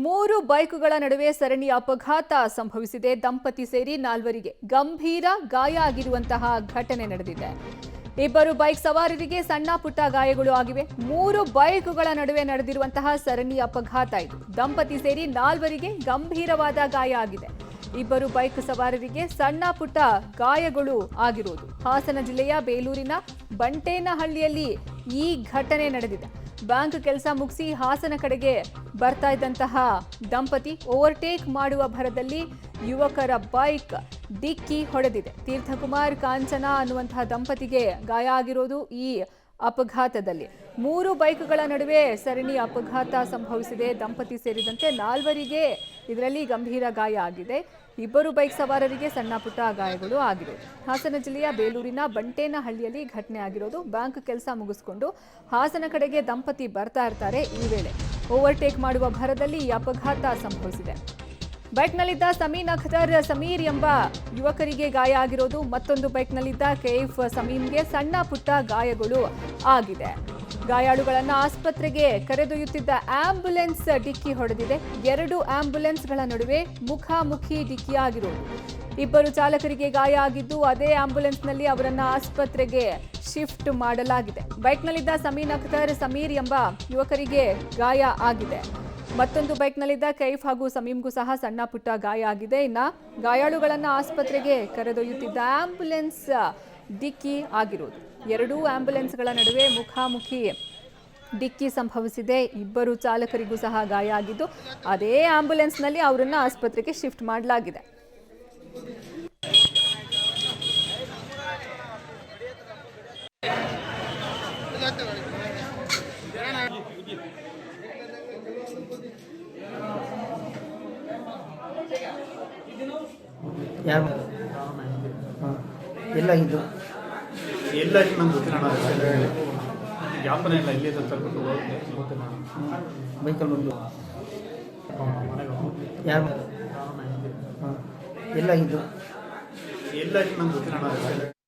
ಮೂರು ಬೈಕುಗಳ ನಡುವೆ ಸರಣಿ ಅಪಘಾತ ಸಂಭವಿಸಿದೆ. ದಂಪತಿ ಸೇರಿ ನಾಲ್ವರಿಗೆ ಗಂಭೀರ ಗಾಯ ಆಗಿರುವಂತಹ ಘಟನೆ ನಡೆದಿದೆ. ಇಬ್ಬರು ಬೈಕ್ ಸವಾರರಿಗೆ ಸಣ್ಣ ಪುಟ್ಟ ಗಾಯಗಳು ಆಗಿವೆ. ಮೂರು ಬೈಕುಗಳ ನಡುವೆ ನಡೆದಿರುವಂತಹ ಸರಣಿ ಅಪಘಾತ ಇದು. ದಂಪತಿ ಸೇರಿ ನಾಲ್ವರಿಗೆ ಗಂಭೀರವಾದ ಗಾಯ ಆಗಿದೆ. ಇಬ್ಬರು ಬೈಕ್ ಸವಾರರಿಗೆ ಸಣ್ಣ ಪುಟ್ಟ ಗಾಯಗಳು ಆಗಿರುವುದು. ಹಾಸನ ಜಿಲ್ಲೆಯ ಬೇಲೂರಿನ ಬಂಟೇನಹಳ್ಳಿಯಲ್ಲಿ ಈ ಘಟನೆ ನಡೆದಿದೆ. ಬ್ಯಾಂಕ್ ಕೆಲಸ ಮುಗಿಸಿ ಹಾಸನ ಕಡೆಗೆ ಬರ್ತಾ ಇದ್ದಂತಹ ದಂಪತಿ ಓವರ್ಟೇಕ್ ಮಾಡುವ ಭರದಲ್ಲಿ ಯುವಕರ ಬೈಕ್ ಡಿಕ್ಕಿ ಹೊಡೆದಿದೆ. ತೀರ್ಥಕುಮಾರ್ ಕಾಂಚನ ಅನ್ನುವಂತಹ ದಂಪತಿಗೆ ಗಾಯ ಆಗಿರೋದು ಈ ಅಪಘಾತದಲ್ಲಿ. ಮೂರು ಬೈಕ್ಗಳ ನಡುವೆ ಸರಣಿ ಅಪಘಾತ ಸಂಭವಿಸಿದೆ. ದಂಪತಿ ಸೇರಿದಂತೆ ನಾಲ್ವರಿಗೆ ಇದರಲ್ಲಿ ಗಂಭೀರ ಗಾಯ ಆಗಿದೆ. ಇಬ್ಬರು ಬೈಕ್ ಸವಾರರಿಗೆ ಸಣ್ಣ ಪುಟ್ಟ ಗಾಯಗಳು ಆಗಿರೋದು. ಹಾಸನ ಜಿಲ್ಲೆಯ ಬೇಲೂರಿನ ಬಂಟೇನಹಳ್ಳಿಯಲ್ಲಿ ಘಟನೆ ಆಗಿರೋದು. ಬ್ಯಾಂಕ್ ಕೆಲಸ ಮುಗಿಸ್ಕೊಂಡು ಹಾಸನ ಕಡೆಗೆ ದಂಪತಿ ಬರ್ತಾ ಇರ್ತಾರೆ. ಈ ವೇಳೆ ಓವರ್ಟೇಕ್ ಮಾಡುವ ಭರದಲ್ಲಿ ಈ ಅಪಘಾತ ಸಂಭವಿಸಿದೆ. ಬೈಕ್ನಲ್ಲಿದ್ದ ಸಮೀನ್ ಅಖ್ತರ್ ಸಮೀರ್ ಎಂಬ ಯುವಕರಿಗೆ ಗಾಯ ಆಗಿರೋದು. ಮತ್ತೊಂದು ಬೈಕ್ನಲ್ಲಿದ್ದ ಕೈಫ್ ಸಮೀಮ್ಗೆ ಸಣ್ಣ ಪುಟ್ಟ ಗಾಯಗಳು ಆಗಿದೆ. ಗಾಯಾಳುಗಳನ್ನು ಆಸ್ಪತ್ರೆಗೆ ಕರೆದೊಯ್ಯುತ್ತಿದ್ದ ಆಂಬ್ಯುಲೆನ್ಸ್ ಡಿಕ್ಕಿ ಹೊಡೆದಿದೆ. ಎರಡು ಆಂಬ್ಯುಲೆನ್ಸ್ಗಳ ನಡುವೆ ಮುಖಾಮುಖಿ ಡಿಕ್ಕಿಯಾಗಿರೋದು. ಇಬ್ಬರು ಚಾಲಕರಿಗೆ ಗಾಯ ಆಗಿದ್ದು ಅದೇ ಆಂಬ್ಯುಲೆನ್ಸ್ನಲ್ಲಿ ಅವರನ್ನು ಆಸ್ಪತ್ರೆಗೆ ಶಿಫ್ಟ್ ಮಾಡಲಾಗಿದೆ. ಬೈಕ್ನಲ್ಲಿದ್ದ ಸಮೀನ್ ಅಖ್ತರ್ ಸಮೀರ್ ಎಂಬ ಯುವಕರಿಗೆ ಗಾಯ ಆಗಿದೆ. ಮತ್ತೊಂದು ಬೈಕ್ನಲ್ಲಿದ್ದ ಕೈಫ್ ಹಾಗೂ ಸಮೀಮ್ಗೂ ಸಹ ಸಣ್ಣ ಪುಟ್ಟ ಗಾಯ ಆಗಿದೆ. ಇನ್ನು ಗಾಯಾಳುಗಳನ್ನು ಆಸ್ಪತ್ರೆಗೆ ಕರೆದೊಯ್ಯುತ್ತಿದ್ದ ಆಂಬ್ಯುಲೆನ್ಸ್ ಡಿಕ್ಕಿ ಆಗಿರೋದು. ಎರಡೂ ಆಂಬ್ಯುಲೆನ್ಸ್ಗಳ ನಡುವೆ ಮುಖಾಮುಖಿ ಡಿಕ್ಕಿ ಸಂಭವಿಸಿದೆ. ಇಬ್ಬರು ಚಾಲಕರಿಗೂ ಸಹ ಗಾಯ ಆಗಿದ್ದು ಅದೇ ಆಂಬ್ಯುಲೆನ್ಸ್ನಲ್ಲಿ ಅವರನ್ನು ಆಸ್ಪತ್ರೆಗೆ ಶಿಫ್ಟ್ ಮಾಡಲಾಗಿದೆ. ಎಲ್ಲ ಇದು ಎಲ್ಲ ನಂಗೆ ಗೊತ್ತಿರೋಣ ಯಾಪನ ಇಲ್ಲ ಇಲ್ಲಿ ತರ್ಬಿಟ್ಟು ಬೈಕಲ್ಲಿ ಬಂದು ಯಾರು ಎಲ್ಲ ಇದು ಎಲ್ಲ ನಂಗೆ ಗೊತ್ತಿರೋಣ